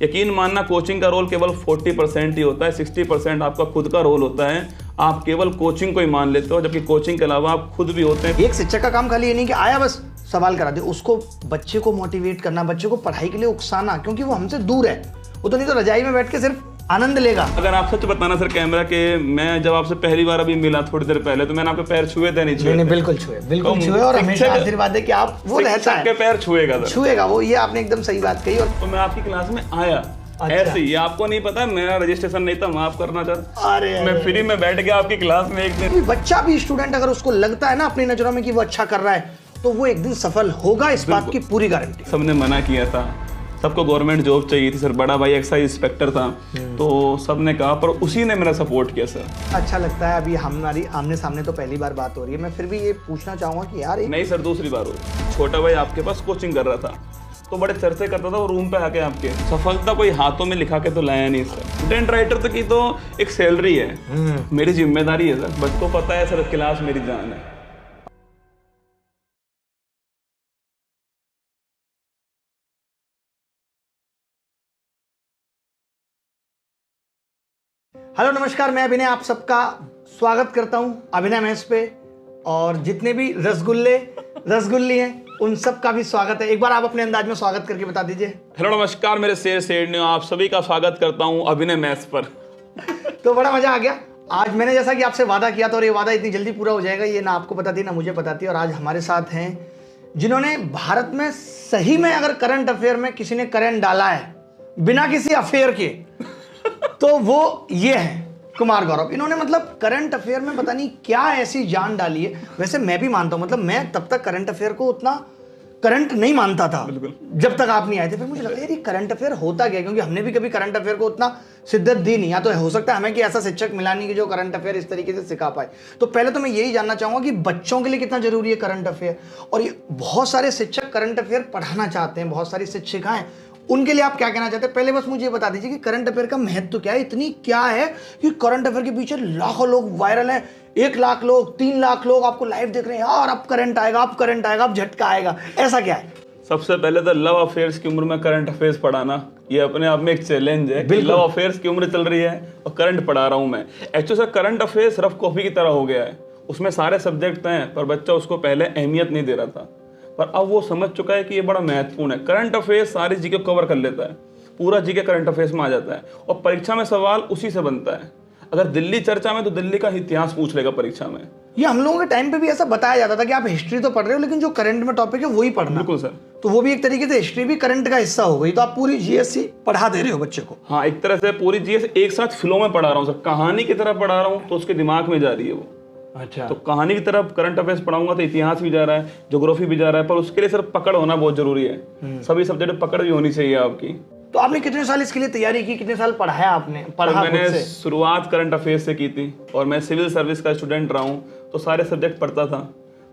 यकीन मानना कोचिंग का रोल केवल 40% ही होता है, 60% आपका खुद का रोल होता है। आप केवल कोचिंग को ही मान लेते हो, जबकि कोचिंग के अलावा आप खुद भी होते हैं। एक शिक्षक का काम खाली ये नहीं कि आया बस सवाल करा दे, उसको बच्चे को मोटिवेट करना, बच्चे को पढ़ाई के लिए उकसाना, क्योंकि वो हमसे दूर है। वो तो नहीं तो रजाई में बैठ के सिर्फ आनंद लेगा। अगर आप सच बताना सर कैमरा के, मैं जब आपसे पहली बार अभी मिला थोड़ी देर पहले, तो मैंने आपके पैर छुए थे नहीं छुए? नहीं, बिल्कुल छुए, बिल्कुल छुए, और हमेशा आशीर्वाद है कि आप वो रहता है के पैर छुएगा सर, छुएगा वो। ये आपने एकदम सही बात कही। और तो मैं आपकी क्लास में आया ऐसे ही, आपको नहीं पता मेरा रजिस्ट्रेशन नहीं था, माफ करना चाहता। अरे मैं फ्री में बैठ गया आपकी क्लास में एक दिन। बच्चा भी, स्टूडेंट अगर उसको लगता है ना अपनी नजरों में कि वो अच्छा कर रहा है, तो वो एक दिन सफल होगा, इस बात की पूरी गारंटी। सबने मना किया था, सबको गवर्नमेंट जॉब चाहिए थी सर, बड़ा भाई एक्साइज इंस्पेक्टर था, तो सबने कहा, पर उसी ने मेरा सपोर्ट किया सर। अच्छा लगता है। अभी हमारी आमने सामने तो पहली बार बात हो रही है, मैं फिर भी ये पूछना चाहूंगा कि यार नहीं सर, दूसरी बार हुई। छोटा भाई आपके पास कोचिंग कर रहा था, तो बड़े चर्चे करता था वो रूम पे आके आपके। सफलता कोई हाथों में लिखा के तो लाया नहीं सर। स्टूडेंट राइटर तो की तो एक सैलरी है, मेरी जिम्मेदारी है सर। बच्चों को पता है सर, क्लास मेरी जान है। हेलो नमस्कार, मैं अभिनय आप सबका स्वागत करता हूं अभिनय मैस पे। और जितने भी रसगुल्ली हैं उन सब का भी स्वागत है। एक बार आप अपने अंदाज में स्वागत करके बता दीजिए। हेलो नमस्कार मेरे शेर आप सभी का स्वागत करता हूं अभिनय मैस पर। तो बड़ा मजा आ गया आज। मैंने जैसा कि आपसे वादा किया था, और ये वादा इतनी जल्दी पूरा हो जाएगा ये ना आपको पता थी ना मुझे पता थी। और आज हमारे साथ हैं जिन्होंने भारत में सही में अगर करंट अफेयर में किसी ने करंट डाला है बिना किसी अफेयर के, तो वो ये है कुमार गौरव। इन्होंने मतलब करंट अफेयर में पता नहीं क्या ऐसी जान डाली है। वैसे मैं भी मानता हूं, मतलब मैं तब तक करंट अफेयर को उतना करंट नहीं मानता था जब तक आप नहीं आए थे। फिर मुझे लगा यार ये करंट अफेयर होता क्या, क्योंकि हमने भी कभी करंट अफेयर को उतना शिद्दत दी नहीं। या तो हो सकता है हमें कि ऐसा शिक्षक मिला नहीं कि जो करंट अफेयर इस तरीके से सिखा पाए। तो पहले तो मैं यही जानना चाहूंगा कि बच्चों के लिए कितना जरूरी है करंट अफेयर। और ये बहुत सारे शिक्षक करंट अफेयर पढ़ाना चाहते हैं, बहुत सारी शिक्षिकाएं, उनके लिए आप क्या कहना चाहते हैं? पहले बस मुझे ये बता दीजिए कि करंट अफेयर का महत्व क्या है। इतनी क्या है कि करंट अफेयर के पीछे लाखों लोग वायरल हैं, 1 लाख लोग, 3 लाख लोग आपको लाइव देख रहे हैं, यार अब करंट आएगा, अब करंट आएगा, अब झटका आएगा। ऐसा क्या है? सबसे पहले तो लव अफेयर्स की उम्र में करंट अफेयर्स पढ़ाना, ये अपने आप में एक चैलेंज है। लव अफेयर्स की उम्र चल रही है और करंट पढ़ा रहा हूं मैं। Actually sir current affairs rough copy की तरह हो गया है, उसमें सारे सब्जेक्ट हैं, पर बच्चा उसको पहले अहमियत नहीं दे रहा था, पर अब वो समझ चुका है कि ये बड़ा महत्वपूर्ण है। करंट अफेयर्स सारी जीके कवर कर लेता है, पूरा जीके करंट अफेयर्स में आ जाता है, और परीक्षा में सवाल उसी से बनता है। अगर दिल्ली चर्चा में, तो दिल्ली का इतिहास पूछ लेगा परीक्षा में। ये हम लोगों के टाइम पे भी ऐसा बताया जाता था कि आप हिस्ट्री तो पढ़ रहे हो, लेकिन जो करंट में टॉपिक है वही पढ़ना। बिल्कुल सर। तो वो भी एक तरीके से हिस्ट्री भी करंट का हिस्सा हो गई। तो आप पूरी जीएससी पढ़ा दे रहे हो बच्चे को? हाँ, एक तरह से पूरी जीएस एक साथ फ्लो में पढ़ा रहा हूँ सर, कहानी की तरह पढ़ा रहा हूँ, तो उसके दिमाग में जा रही है वो। अच्छा। तो कहानी की तरफ करंट अफेयर्स पढ़ाऊंगा तो इतिहास भी जा रहा है, ज्योग्राफी भी जा रहा है, पर उसके लिए सर पकड़ होना बहुत जरूरी है। सभी सब्जेक्ट में पकड़ भी होनी चाहिए आपकी। तो आपने कितने साल इसके लिए तैयारी की, कितने साल पढ़ाया आपने? पढ़ा मैंने शुरुआत करंट अफेयर्स से की थी, और मैं सिविल सर्विस का स्टूडेंट रहा हूँ, तो सारे सब्जेक्ट पढ़ता था,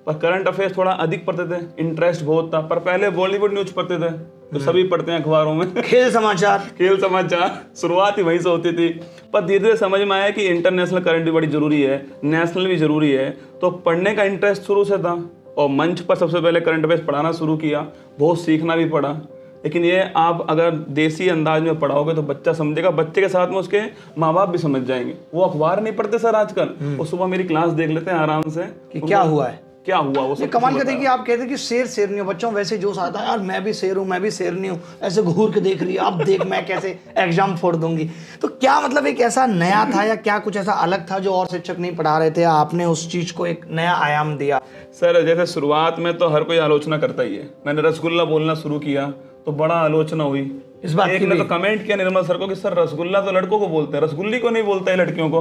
पर करंट अफेयर्स थोड़ा अधिक पढ़ते थे, इंटरेस्ट बहुत था। पर पहले बॉलीवुड न्यूज पढ़ते थे, तो सभी पढ़ते हैं अखबारों में, खेल समाचार शुरुआत ही वहीं से होती थी। पर धीरे धीरे समझ में आया कि इंटरनेशनल करंट भी बड़ी जरूरी है, नेशनल भी जरूरी है, तो पढ़ने का इंटरेस्ट शुरू से था, और मंच पर सबसे पहले करंट अफेयर्स पढ़ाना शुरू किया, बहुत सीखना भी पड़ा। लेकिन ये आप अगर देसी अंदाज में पढ़ाओगे तो बच्चा समझेगा, बच्चे के साथ में उसके माँ बाप भी समझ जाएंगे। वो अखबार नहीं पढ़ते सर आजकल, वो सुबह मेरी क्लास देख लेते हैं आराम से कि क्या हुआ है, क्या हुआ। वो कमाल का देखिए, आप कहते हैं कि शेर नहीं हो, बच्चों वैसे जोश आता है, यार मैं भी शेर हूँ, मैं भी शेर नहीं हूँ, ऐसे घूर के देख रही है, अब देख मैं कैसे एग्जाम फोड़ दूंगी। तो क्या मतलब एक ऐसा नया था, या क्या कुछ ऐसा अलग था जो और शिक्षक नहीं पढ़ा रहे थे, आपने उस चीज को एक नया आयाम दिया? सर जैसे शुरुआत में तो हर कोई आलोचना करता ही है। मैंने रसगुल्ला बोलना शुरू किया तो बड़ा आलोचना हुई इस बात की। ने तो कमेंट किया निर्मल सर को कि सर रसगुल्ला तो लड़कों को बोलते हैं, रसगुल्ली को नहीं बोलता है लड़कियों को।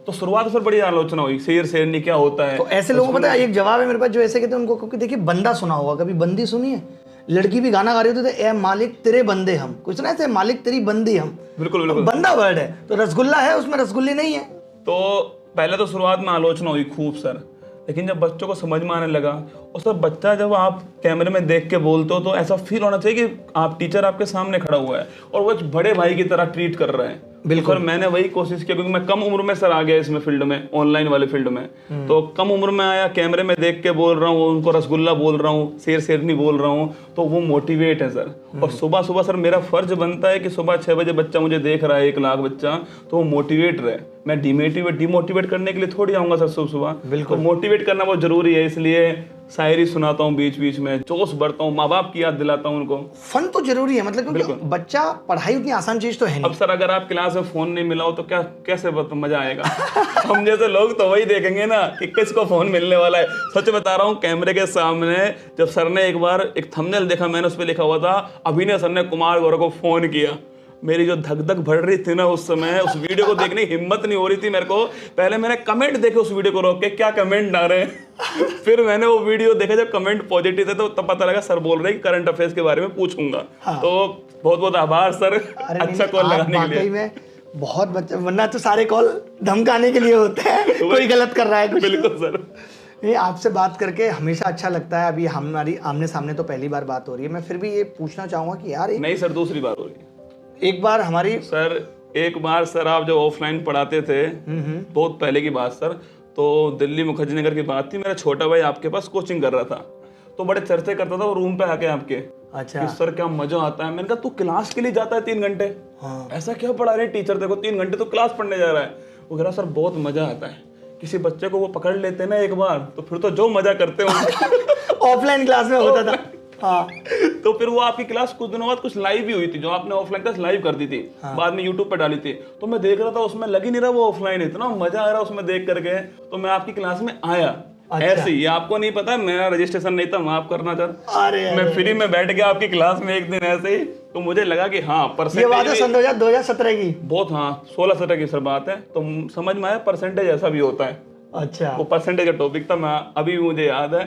तो शुरुआत में सर बड़ी आलोचना हुई, शेरनी क्या होता है। तो ऐसे लोगों को पता है एक जवाब है मेरे पास, जो ऐसे कहते हैं उनको, क्योंकि देखिए बंदा सुना होगा, कभी बंदी सुनी है? लड़की भी गाना गा रही होती है, ए मालिक तेरे बंदे हम, कुछ सुना है मालिक तेरी बंदी हम। बिल्कुल बिल्कुल, बंदा वर्ड है, तो रसगुल्ला है, उसमें रसगुल्ली नहीं है। तो पहले तो शुरुआत में आलोचना हुई खूब सर, लेकिन जब बच्चों को समझ में आने लगा और सर बच्चा जब आप कैमरे में देख के बोलते हो तो ऐसा फील होना चाहिए कि आप टीचर आपके सामने खड़ा हुआ है और वो एक बड़े भाई की तरह ट्रीट कर रहे हैं। बिल्कुल। सर मैंने वही कोशिश की, क्योंकि मैं कम उम्र में सर आ गया इसमें फील्ड में, ऑनलाइन वाले फील्ड में। तो कम उम्र में आया, कैमरे में देख के बोल रहा हूँ, उनको रसगुल्ला बोल रहा हूँ, शेर शेरनी बोल रहा हूँ, तो वो मोटिवेट है सर। और सुबह सुबह सर मेरा फर्ज बनता है कि सुबह 6 बजे बच्चा मुझे देख रहा है, 1 लाख बच्चा, तो वो मोटिवेट रहे। मैं डिमोटिवेट करने के लिए थोड़ी आऊंगा सर सुबह सुबह। बिल्कुल। तो मोटिवेट करना बहुत जरूरी है, इसलिए शायरी सुनाता हूँ बीच बीच में, जोश भरता हूँ, माँ बाप की याद दिलाता हूँ उनको। फन तो जरूरी है, मतलब क्योंकि बच्चा, पढ़ाई उतनी आसान चीज तो है नहीं। अब सर अगर आप क्लास में फोन नहीं मिलाओ तो क्या कैसे मजा आएगा? हम जैसे लोग तो वही देखेंगे ना कि किसको फोन मिलने वाला है। सच बता रहा हूँ, कैमरे के सामने जब सर ने एक बार एक थंबनेल देखा, मैंने उस पर लिखा हुआ था अभिनय सर ने कुमार गौरव को फोन किया, मेरी जो धक धक बढ़ रही थी ना उस समय, उस वीडियो को देखने की हिम्मत नहीं हो रही थी मेरे को। पहले मैंने कमेंट देखे उस वीडियो को रोक के, क्या कमेंट आ रहे हैं। फिर मैंने वो वीडियो देखा, जब कमेंट पॉजिटिव थे तो तब पता लगा सर बोल रहे हैं कि करंट अफेयर्स के बारे में पूछूंगा। हाँ। तो बहुत बहुत आभार सर, अच्छा कॉल लगाने के लिए। में बहुत बच्चा, वरना तो सारे कॉल धमकाने के लिए होते हैं, कोई गलत कर रहा है कुछ। बिल्कुल सर। नहीं, आपसे बात करके हमेशा अच्छा लगता है। अभी हमारी आमने सामने तो पहली बार बात हो रही है, मैं फिर भी ये पूछना चाहूंगा कि यार नहीं सर, दूसरी बार हो रही है। एक बार हमारी सर एक बार सर आप जब ऑफलाइन पढ़ाते थे, बहुत पहले की बात सर, तो दिल्ली मुखर्जी नगर की बात थी, मेरा छोटा भाई आपके पास कोचिंग कर रहा था, तो बड़े चर्चे करता था वो रूम पे आके आपके। अच्छा। कि सर क्या मजा आता है। मैंने कहा तू क्लास के लिए जाता है 3 घंटे? हाँ। ऐसा क्या पढ़ा रहे टीचर, देखो 3 घंटे तो क्लास पढ़ने जा रहा है। वो कह रहा सर बहुत मजा आता है, किसी बच्चे को वो पकड़ लेते ना एक बार तो फिर तो जो मजा करते हो। ऑफलाइन क्लास में होता था। हाँ। तो फिर वो आपकी क्लास कुछ दिनों बाद कुछ लाइव भी हुई थी, जो आपने ऑफलाइन क्लास लाइव कर दी थी। हाँ। बाद में यूट्यूब पे डाली थी, तो मैं देख रहा था, उसमें लग ही नहीं रहा वो ऑफलाइन, इतना मजा आ रहा उसमें देख करके, तो मैं आपकी क्लास में आया। अच्छा। ऐसे ही, आपको नहीं पता, मेरा रजिस्ट्रेशन नहीं था, माफ करना चाहता। अरे मैं फ्री में बैठ गया आपकी क्लास में एक दिन ऐसे ही, तो मुझे लगा कि हाँ ये बात है सन 2017 की बहुत, हाँ 16-17 की सर बात है, तो समझ में आया परसेंटेज ऐसा भी होता है। अच्छा। वो परसेंटेज का टॉपिक था, मैं अभी भी मुझे याद है,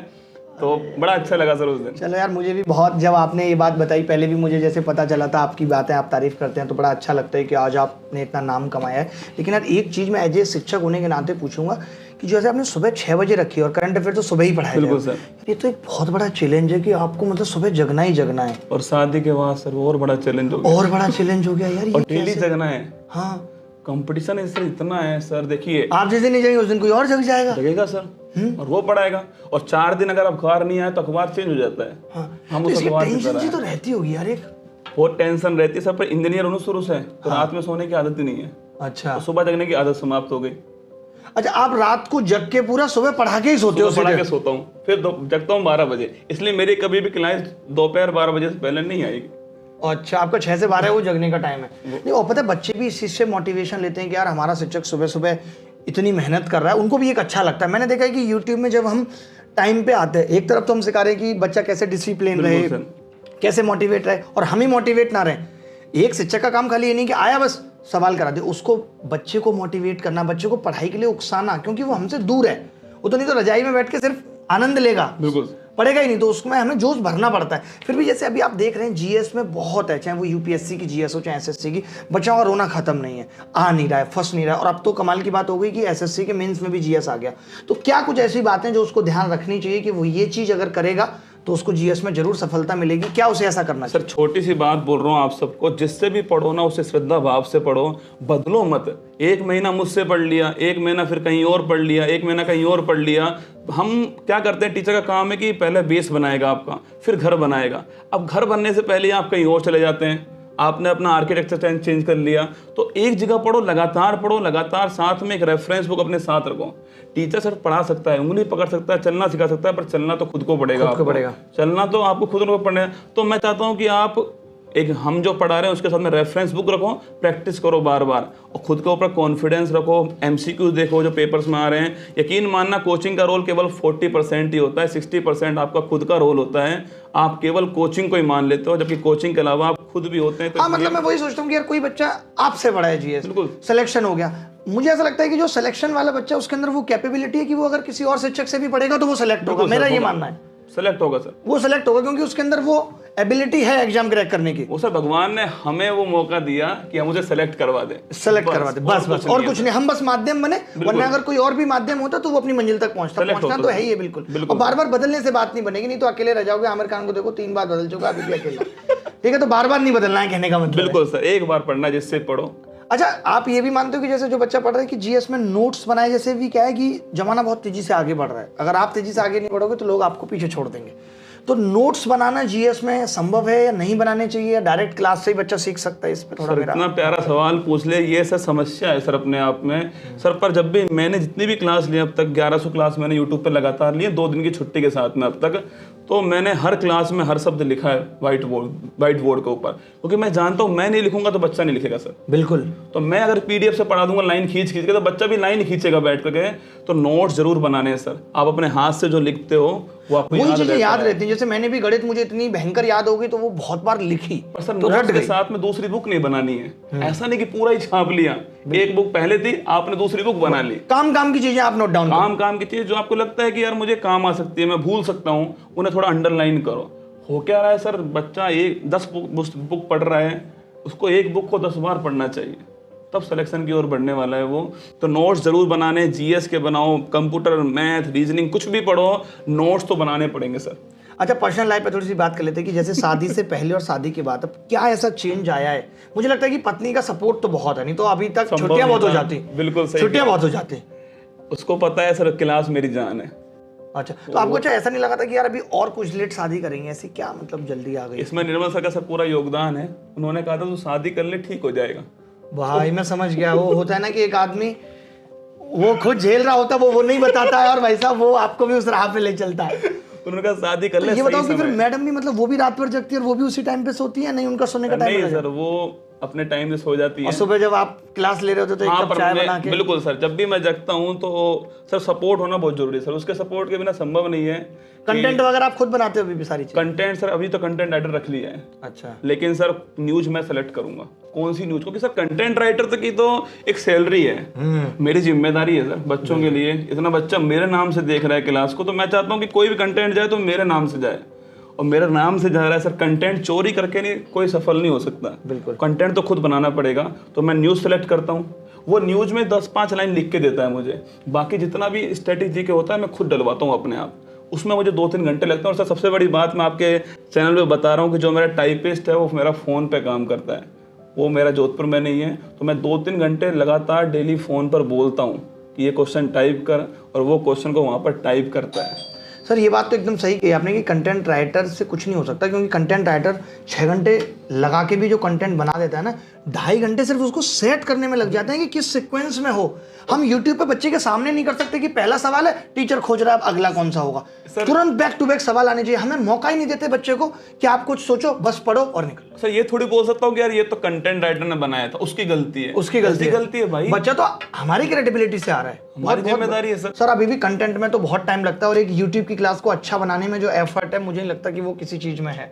तो बड़ा अच्छा लगा सर उस दिन। चलो यार, मुझे भी बहुत, जब आपने ये बात बताई, पहले भी मुझे जैसे पता चला था, आपकी बातें आप तारीफ करते हैं तो बड़ा अच्छा लगता है कि आज आपने इतना नाम कमाया है। लेकिन यार एक चीज़ मैं एज ए शिक्षक होने के नाते पूछूंगा कि जैसे आपने सुबह 6 बजे रखी है और करंट अफेयर तो सुबह ही पढ़ाया। बिल्कुल सर। ये तो एक बहुत बड़ा चैलेंज है कि आपको मतलब सुबह जगना ही जगना है। और शादी के बाद सर और बड़ा चैलेंज हो गया। और बड़ा चैलेंज हो गया यार, और डेली जगना है। हाँ, कंपटीशन इससे इतना है सर, देखिए आप जिस दिन नहीं जाएंगे उस दिन कोई और जग जाएगा। जगेगा सर, और वो पढ़ाएगा। और 4 दिन अगर अखबार नहीं आए तो अखबार चेंज हो जाता है। हाँ। हम तो उस इसकी अखबार की टेंशन तरह सी तो रहती होगी यार एक। बहुत टेंशन रहती है सब पर। इंजीनियर हूँ शुरू से, तो रात में सोने की आदत ही नहीं है। अच्छा। तो सुबह जगने की आदत समाप्त हो गई। अच्छा, आप रात को जग के पूरा सुबह पढ़ा के ही सोते हो? पढ़ा के सोता हूँ, फिर जगता हूँ 12 बजे, इसलिए मेरी कभी भी क्लास दोपहर 12 बजे से पहले नहीं आएगी। अच्छा, आपका 6 से 12 वो जगने का टाइम है। नहीं, और पता है बच्चे भी इस चीज से मोटिवेशन लेते हैं कि यार हमारा शिक्षक सुबह सुबह इतनी मेहनत कर रहा है, उनको भी एक अच्छा लगता है। मैंने देखा है कि यूट्यूब में जब हम टाइम पे आते हैं, एक तरफ तो हम सिखा रहे हैं कि बच्चा कैसे डिसिप्लिन रहे, कैसे मोटिवेट रहे, और हम ही मोटिवेट ना रहे। एक शिक्षक का काम खाली ये नहीं कि आया बस सवाल करा दे, उसको बच्चे को मोटिवेट करना, बच्चे को पढ़ाई के लिए उकसाना, क्योंकि वो हमसे दूर है। वो तो नहीं तो रजाई में बैठ के सिर्फ आनंद लेगा, बिल्कुल पढ़ेगा ही नहीं, तो उसमें हमें जोश भरना पड़ता है। फिर भी जैसे अभी आप देख रहे हैं जीएस में बहुत है, चाहे वो यूपीएससी की जीएस हो चाहे एसएससी की, बच्चों का रोना खत्म नहीं है, आ नहीं रहा है, फंस नहीं रहा है। और अब तो कमाल की बात हो गई कि एसएससी के मेंस में भी जीएस आ गया। तो क्या कुछ ऐसी बातें जो उसको ध्यान रखनी चाहिए कि वो ये चीज़ अगर करेगा तो उसको जीएस में जरूर सफलता मिलेगी? क्या उसे ऐसा करना चाहिए? सर छोटी सी बात बोल रहा हूँ आप सबको, जिससे भी पढ़ो ना उसे श्रद्धा भाव से पढ़ो, बदलो मत। 1 महीना मुझसे पढ़ लिया, 1 महीना फिर कहीं और पढ़ लिया, 1 महीना कहीं और पढ़ लिया। हम क्या करते हैं, टीचर का काम है कि पहले बेस बनाएगा आपका, फिर घर बनाएगा। अब घर बनने से पहले आप कहीं और चले जाते हैं, आपने अपना आर्किटेक्चर चेंज कर लिया, तो एक जगह पढ़ो, लगातार साथ में एक रेफरेंस बुक अपने साथ रखो। टीचर सिर्फ पढ़ा सकता है, उंगली पकड़ सकता है, चलना सिखा सकता है, पर चलना तो खुद को पड़ेगा, चलना तो आपको खुद को पड़ेगा। तो मैं चाहता हूँ कि आप एक हम जो पढ़ा रहे हैं उसके साथ में रेफरेंस बुक रखो, प्रैक्टिस करो बार बार, और खुद के ऊपर कॉन्फिडेंस रखो। एमसीक्यूज देखो जो पेपर्स में आ रहे हैं। यकीन मानना कोचिंग का रोल केवल 40% ही होता है, 60% आपका खुद का रोल होता है। आप केवल कोचिंग को ही मान लेते हो, जबकि कोचिंग के अलावा आप खुद भी होते हैं। तो हाँ, मतलब मैं वही सोचता हूँ कि यार कोई बच्चा आपसे बड़ा है जीएस, बिल्कुल सिलेक्शन हो गया, मुझे ऐसा लगता है कि जो सिलेक्शन वाला बच्चा उसके अंदर वो कैपेबिलिटी है कि वो अगर किसी और शिक्षक से भी पढ़ेगा तो वो सिलेक्ट होगा। मेरा ये मानना है। सेलेक्ट होगा सर। वो सेलेक्ट होगा क्योंकि उसके अंदर वो एबिलिटी है एग्जाम क्रैक करने की। वो सर भगवान ने हमें वो मौका दिया कि हम उसे सेलेक्ट करवा दें, सेलेक्ट करवा दे, बस बस और कुछ नहीं, हम बस माध्यम बने, वरना अगर कोई और भी माध्यम होता तो वो अपनी मंजिल तक पहुंचना तो है ही है बिल्कुल। और बार बार बदलने से बात नहीं बनेगी, नहीं तो अकेले रह जाओगे। आमिर खान को देखो 3 बार बदल चुका, अभी भी अकेला। ठीक है, तो बार बार नहीं बदलना है कहने का मतलब। बिल्कुल सर, एक बार पढ़ना जिससे पढ़ो। अच्छा, आप ये भी मानते हो कि जैसे जो बच्चा पढ़ रहा है कि जीएस में नोट्स बनाए, जैसे भी क्या है कि जमाना बहुत तेजी से आगे बढ़ रहा है, अगर आप तेजी से आगे नहीं बढ़ोगे तो लोग आपको पीछे छोड़ देंगे। तो नोट्स बनाना जीएस में संभव है या नहीं बनाने चाहिए, या डायरेक्ट क्लास से ही बच्चा सीख सकता है? इस पे थोड़ा इतना प्यारा सवाल पूछ ले, ये सर समस्या है सर अपने आप में सर। पर जब भी मैंने जितनी भी क्लास ली अब तक, 1100 क्लास मैंने यूट्यूब पे लगातार ली है 2 दिन की छुट्टी के साथ में अब तक, तो मैंने हर क्लास में हर शब्द लिखा है व्हाइट बोर्ड के ऊपर, क्योंकि मैं जानता हूँ मैं नहीं लिखूंगा तो बच्चा नहीं लिखेगा सर। बिल्कुल। तो मैं अगर पीडीएफ से पढ़ा दूंगा लाइन खींच के, तो बच्चा भी लाइन खींचेगा बैठ करके। तो नोट्स जरूर बनाने हैं सर। आप अपने हाथ से जो लिखते हो वो आपको वही चीजें याद रहती है। जैसे मैंने भी गणित मुझे इतनी भयंकर याद हो गई तो वो बहुत बार लिखी, पर सर तो नोट्स के साथ में दूसरी बुक नहीं बनानी है। ऐसा नहीं कि पूरा ही छाप लिया, एक बुक पहले थी आपने दूसरी बुक बना ली। काम की चीजें आप नोट डाउन, काम की चीज जो आपको लगता है कि यार मुझे काम आ सकती है, मैं भूल सकता हूँ, उन्हें थोड़ा अंडरलाइन करो। हो क्या रहा है सर, बच्चा 10 बुक पढ़ रहा है, उसको एक बुक को 10 बार पढ़ना चाहिए, तब सिलेक्शन की ओर बढ़ने वाला है वो। तो नोट्स जरूर बनाने, जीएस के बनाओ, कंप्यूटर, मैथ, रीजनिंग, कुछ भी पढ़ो, नोट्स तो बनाने पड़ेंगे सर। अच्छा, पर्सनल लाइफ पे थोड़ी सी बात कर लेते हैं कि जैसे शादी से पहले और शादी के बाद अब क्या ऐसा चेंज आया है? मुझे लगता है कि पत्नी का सपोर्ट तो बहुत है, नहीं तो अभी तक छुट्टियां बहुत हो जाती। बिल्कुल सही, छुट्टियां बहुत हो जाती। उसको पता है सर क्लास मेरी जान है। अच्छा, तो आपको अच्छा ऐसा नहीं लगा था कि यार अभी और कुछ लेट शादी करेंगे, ऐसी क्या मतलब जल्दी आ गई? इसमें निर्मल सर का सर पूरा योगदान है। उन्होंने कहा था तू शादी कर ले, ठीक हो जाएगा। भाई मैं समझ गया। वो होता है ना कि एक आदमी वो खुद झेल रहा होता है, वो नहीं बताता है, और भाई साहब वो आपको भी उस राह पे ले चलता है। उन्होंने कहा शादी कर ले। तो ये बताओ कि फिर मैडम भी मतलब वो भी रात भर जगती है और वो भी उसी टाइम पे सोती है? नहीं, उनका सोने का टाइम नहीं सर, वो अपने टाइम से सो जाती है। और सुबह जब आप क्लास ले रहे होते तो एक कप चाय बना के? बिल्कुल सर, जब भी मैं जगता हूँ तो सर सपोर्ट होना बहुत जरूरी है सर। उसके सपोर्ट के बिना संभव नहीं है। कंटेंट वगैरह आप खुद बनाते हो अभी भी सारी चीजें? कंटेंट सर अभी तो कंटेंट राइटर रख लिया है। अच्छा। लेकिन सर न्यूज मैं सेलेक्ट करूंगा कौन सी न्यूज, क्योंकि सर कंटेंट राइटर तक की तो एक सैलरी है, मेरी जिम्मेदारी है सर बच्चों के लिए। इतना बच्चा मेरे नाम से देख रहा है क्लास को, तो मैं चाहता हूँ कि कोई भी कंटेंट जाए तो मेरे नाम से जाए, और मेरे नाम से जा रहा है सर। कंटेंट चोरी करके नहीं कोई सफल नहीं हो सकता। बिल्कुल, कंटेंट तो खुद बनाना पड़ेगा। तो मैं न्यूज़ सेलेक्ट करता हूँ, वो न्यूज़ में 10-5 लाइन लिख के देता है मुझे, बाकी जितना भी स्ट्रेटेजी के होता है मैं खुद डलवाता हूँ अपने आप। उसमें मुझे 2-3 घंटे लगते हैं। और सर सबसे बड़ी बात मैं आपके चैनल पे बता रहा हूँ कि जो मेरा टाइपिस्ट है वो मेरा फ़ोन पे काम करता है, वो मेरा जोधपुर में नहीं है। तो मैं 2-3 घंटे लगातार डेली फ़ोन पर बोलता हूँ कि ये क्वेश्चन टाइप कर, और वो क्वेश्चन को वहाँ पर टाइप करता है। सर ये बात तो एकदम सही कही आपने कि कंटेंट राइटर से कुछ नहीं हो सकता, क्योंकि कंटेंट राइटर 6 घंटे लगा के भी जो कंटेंट बना देता है ना, 2.5 घंटे सिर्फ उसको सेट करने में लग जाते हैं कि किस सीक्वेंस में हो। हम यूट्यूब पे बच्चे के सामने नहीं कर सकते कि पहला सवाल है, टीचर खोज रहा है, अब अगला कौन सा होगा। तुरंत बैक टू बैक सवाल आने चाहिए। हमें मौका ही नहीं देते बच्चे को कि आप कुछ सोचो, बस पढ़ो और निकलो। सर ये थोड़ी बोल सकता हूँ कि यार ये तो कंटेंट राइटर ने बनाया था, उसकी गलती है। उसकी गलती है भाई, बच्चा तो हमारी क्रेडिबिलिटी से आ रहा है, हमारी जिम्मेदारी है सर। सर अभी भी कंटेंट में तो बहुत टाइम लगता है, और एक यूट्यूब की क्लास को अच्छा बनाने में जो एफर्ट है, मुझे नहीं लगता कि वो किसी चीज में है।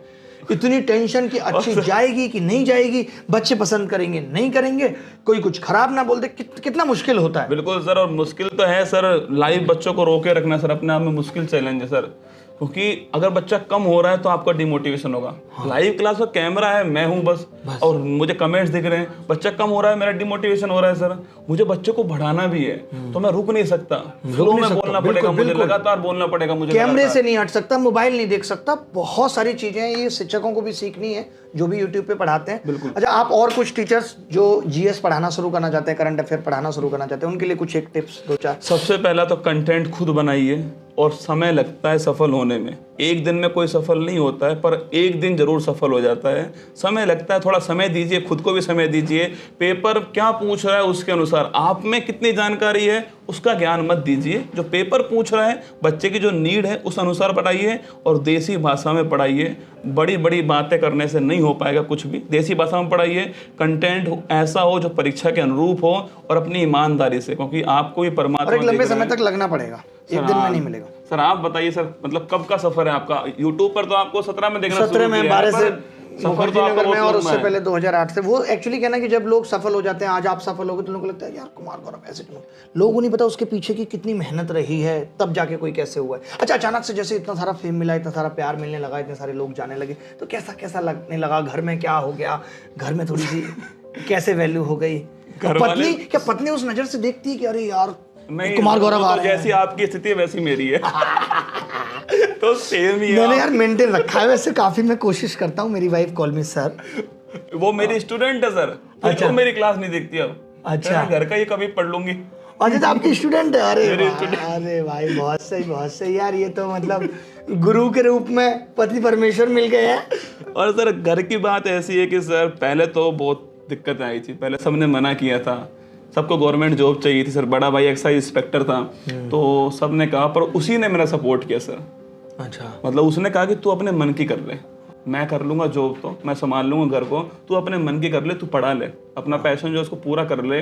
इतनी टेंशन कि अच्छी जाएगी कि नहीं जाएगी, बच्चे पसंद करेंगे नहीं करेंगे, कोई कुछ खराब ना बोल दे, कितना मुश्किल होता है। बिल्कुल सर, और मुश्किल तो है सर। लाइव बच्चों को रोके रखना सर अपने आप में मुश्किल चैलेंज है सर, क्योंकि अगर बच्चा कम हो रहा है तो आपका डिमोटिवेशन होगा। लाइव क्लास में कैमरा है, मैं हूं बस, और मुझे कमेंट्स दिख रहे हैं, बच्चा कम हो रहा है, मेरा डिमोटिवेशन हो रहा है सर। मुझे बच्चे को बढ़ाना भी है, तो मैं रुक नहीं सकता, फ्लो में बोलना पड़ेगा मुझे, लगातार बोलना पड़ेगा मुझे, कैमरे से नहीं हट सकता, मोबाइल नहीं देख सकता। बहुत सारी चीजें ये शिक्षकों को भी सीखनी है जो भी यूट्यूब पे पढ़ाते हैं। अच्छा, आप और कुछ टीचर्स जो जीएस पढ़ाना शुरू करना चाहते हैं, करंट अफेयर पढ़ाना शुरू करना चाहते हैं, उनके लिए कुछ एक टिप्स 2-4? सबसे पहला तो कंटेंट खुद बनाइए, और समय लगता है सफल होने में। एक दिन में कोई सफल नहीं होता है, पर एक दिन जरूर सफल हो जाता है। समय लगता है, थोड़ा समय दीजिए, खुद को भी समय दीजिए। पेपर क्या पूछ रहा है उसके अनुसार आप में कितनी जानकारी है उसका ज्ञान मत दीजिए। जो पेपर पूछ रहा है, बच्चे की जो नीड है उस अनुसार पढ़ाइए, और देसी भाषा में पढ़ाइए। बड़ी बड़ी बातें करने से नहीं हो पाएगा कुछ भी, देसी भाषा में पढ़ाइए। कंटेंट ऐसा हो जो परीक्षा के अनुरूप हो, और अपनी ईमानदारी से, क्योंकि आपको भी परमात्मा एक लंबे समय तक लगना पड़ेगा, एक दिन में नहीं मिलेगा। सर आप बताइए सर, मतलब कब का सफर है आपका? यूट्यूब पर तो आपको 17 में देखना 17 में 12 से मुखर्जी आपका नगर में, बहुत और लंबा उससे है। पहले 2008 से। वो एक्चुअली कहना कि जब लोग सफल हो जाते हैं, आज आप सफल हो गए, तो लोगों को लगता है यार कुमार गौरव ऐसे क्यों। लोगों को नहीं पता उसके पीछे की कितनी मेहनत रही है, तब जाके कोई कैसे हुआ है। अच्छा, अचानक से जैसे इतना सारा फेम मिला, इतना सारा प्यार मिलने लगा, इतने सारे लोग जाने लगे, तो कैसा कैसा लगने लगा? घर में क्या हो गया? घर में थोड़ी सी कैसे वैल्यू हो गई? पत्नी क्या, पत्नी उस नजर से देखती है कि अरे यार नहीं, कुमार गौरव आ तो रहे हैं? जैसी आपकी स्थिति है वैसी मेरी है। तो सेम ही है। मैंने यार मेंटेन रखा है वैसे, काफी मैं कोशिश करता हूँ। मेरी वाइफ कॉल मी सर। वो मेरी स्टूडेंट है सर। अच्छा। वो मेरी क्लास नहीं देखती अब। अच्छा। मैं घर का ही कभी पढ़ लूंगी। अच्छा, तो आपकी स्टूडेंट है? अरे मेरी वाह, अरे भाई बहुत सही, बहुत सही यार। ये तो मतलब गुरु के रूप में पति परमेश्वर मिल गए हैं। और सर घर की बात ऐसी है कि सर पहले तो बहुत दिक्कत आई थी। पहले सबने मना किया था, सबको गवर्नमेंट जॉब चाहिए थी सर। बड़ा भाई एक्साइज इंस्पेक्टर था, तो सबने कहा, पर उसी ने मेरा सपोर्ट किया सर। अच्छा। मतलब उसने कहा कि तू अपने मन की कर ले, मैं कर लूंगा जॉब, तो मैं संभाल लूंगा घर को, तू अपने मन की कर ले, तू पढ़ा ले, अपना पैशन जो है उसको पूरा कर ले।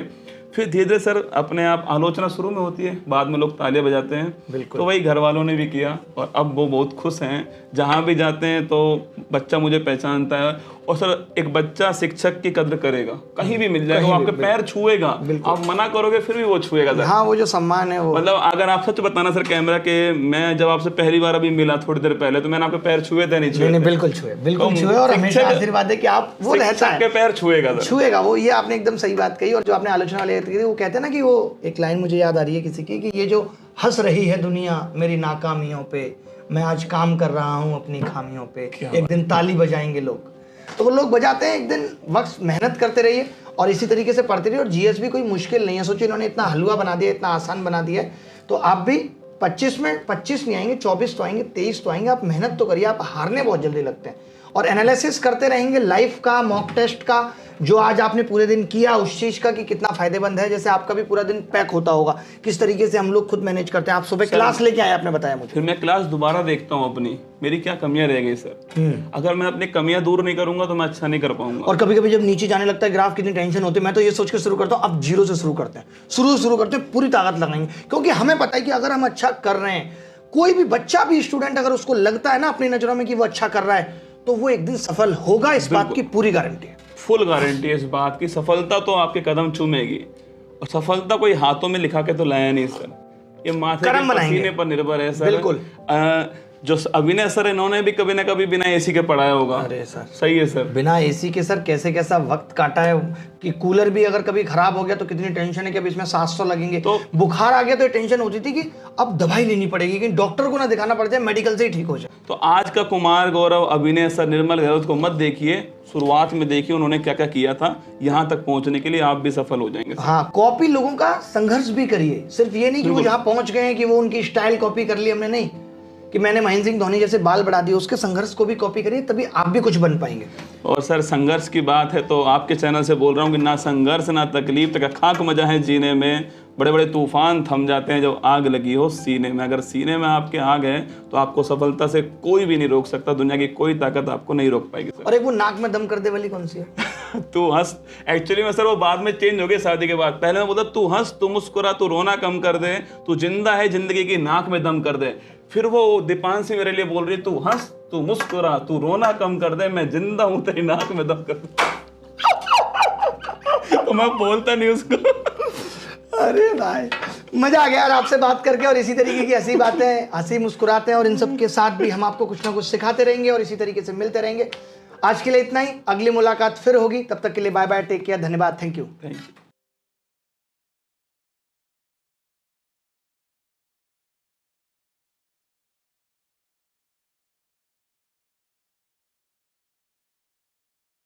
फिर धीरे धीरे सर अपने आप आलोचना शुरू में होती है, बाद में लोग तालियां बजाते हैं। बिल्कुल। तो वही घर वालों ने भी किया, और अब वो बहुत खुश हैं। जहाँ भी जाते हैं तो बच्चा मुझे पहचानता है। और सर एक बच्चा शिक्षक की कद्र करेगा, कहीं भी मिल जाएगा, वो आपके पैर छुएगा। आप मना करोगे फिर भी वो छुएगा सर। हाँ, वो जो सम्मान है वो। मतलब अगर आप सच बताना सर कैमरा के, मैं जब आपसे पहली बार अभी मिला थोड़ी देर पहले, तो मैंने आपके पैर छुए थे नहीं छुए? नहीं, बिल्कुल छुए, बिल्कुल छुए। और हमेशा आशीर्वाद है कि आप, वो रहता है, के पैर छुएगा सर, छुएगा वो। ये आपने एकदम सही बात कही। और जो आपने आलोचना वाले कही, वो कहते हैं ना कि वो एक लाइन मुझे याद आ रही है किसी की, कि ये जो हंस रही है दुनिया मेरी नाकामियों पे, मैं आज काम कर रहा हूँ अपनी खामियों पे, एक दिन ताली बजाएंगे लोग। तो वो लोग बजाते हैं, एक दिन वक्त मेहनत करते रहिए और इसी तरीके से पढ़ते रहिए। और जीएस भी कोई मुश्किल नहीं है। सोचिए इन्होंने इतना हलवा बना दिया, इतना आसान बना दिया है, तो आप भी 25 में 25 नहीं आएंगे, 24 तो आएंगे, 23 तो आएंगे। आप मेहनत तो करिए, आप हारने बहुत जल्दी लगते हैं। और एनालिसिस करते रहेंगे लाइफ का, मॉक टेस्ट का, जो आज आपने पूरे दिन किया उस चीज का कि कितना फायदेमंद है। जैसे आपका भी पूरा दिन पैक होता होगा, किस तरीके से हम लोग खुद मैनेज करते हैं। आप सुबह क्लास लेके आए, आपने बताया मुझे। फिर मैं क्लास दोबारा देखता हूँ अपनी, मेरी क्या कमियां रह गई सर। अगर मैं अपनी कमियां दूर नहीं करूंगा तो मैं अच्छा नहीं कर पाऊंगा। और कभी कभी जब नीचे जाने लगता है ग्राफ, कितनी टेंशन होती है। मैं तो ये सोच के शुरू करता हूँ, अब जीरो से शुरू करते हैं, शुरू करते हैं, पूरी ताकत लगाएंगे। क्योंकि हमें पता है कि अगर हम अच्छा कर रहे हैं, कोई भी बच्चा भी, स्टूडेंट, अगर उसको लगता है ना अपनी नजरों में कि वो अच्छा कर रहा है, तो वो एक दिन सफल होगा। इस बात की पूरी गारंटी है, फुल गारंटी है इस बात की। सफलता तो आपके कदम चूमेगी, और सफलता कोई हाथों में लिखा के तो लाया नहीं सर, ये माथे के पसीने पर निर्भर है सर। बिल्कुल। जो अभिनय सर, इन्होंने भी कभी ना कभी बिना एसी के पढ़ाया होगा। अरे सर, सही है सर। बिना एसी के सर कैसे कैसा वक्त काटा है। कि कूलर भी अगर कभी खराब हो गया तो कितनी टेंशन है कि अब इसमें 700 लगेंगे। तो बुखार आ गया तो टेंशन होती थी कि अब दवाई लेनी पड़ेगी, कि डॉक्टर को ना दिखाना पड़ जाए, मेडिकल से ही ठीक हो जाए। तो आज का कुमार गौरव, अभिनय सर, निर्मल गहलोत को मत देखिए, शुरुआत में देखिए उन्होंने क्या क्या किया था यहाँ तक पहुंचने के लिए। आप भी सफल हो जाएंगे। हाँ, कॉपी लोगों का संघर्ष भी करिए। सिर्फ ये नहीं कि वो जहाँ पहुंच गए हैं कि वो उनकी स्टाइल कॉपी कर ली हमने, नहीं कि मैंने महेंद्र सिंह धोनी जैसे बाल बढ़ा दिए, उसके संघर्ष को भी कॉपी करिए, तभी आप भी कुछ बन पाएंगे। और सर संघर्ष की बात है तो आपके चैनल से बोल रहा हूँ कि ना संघर्ष ना तकलीफ तक खाक मजा है जीने में। बड़े बड़े तूफान थम जाते हैं जब आग लगी हो सीने में। अगर सीने में आपके आग है तो आपको सफलता से कोई भी नहीं रोक सकता, दुनिया की कोई ताकत आपको नहीं रोक पाएगी सर। और एक वो नाक में दम कर दे वाली कौन सी है? तू हंस, एक्चुअली में सर वो बाद में चेंज हो गई शादी के बाद। पहले मैं बोलता तू हंस, तू मुस्कुरा, तू रोना कम कर दे, तू जिंदा है जिंदगी की नाक में दम कर दे। फिर वो दीपांशी मेरे लिए बोल रही है तू हंस, तू मुस्कुरा, तू रोना कम कर दे, मैं जिंदा हूं तेरी नाक में दम कर दे। तो मैं बोलता नहीं उसको। अरे भाई, मजा आ गया यार आपसे बात करके। और इसी तरीके की ऐसी बातें, हंसी मुस्कुराते हैं, और इन सब के साथ भी हम आपको कुछ ना कुछ सिखाते रहेंगे और इसी तरीके से मिलते रहेंगे। आज के लिए इतना ही, अगली मुलाकात फिर होगी, तब तक के लिए बाय बाय, टेक केयर, धन्यवाद, थैंक यू।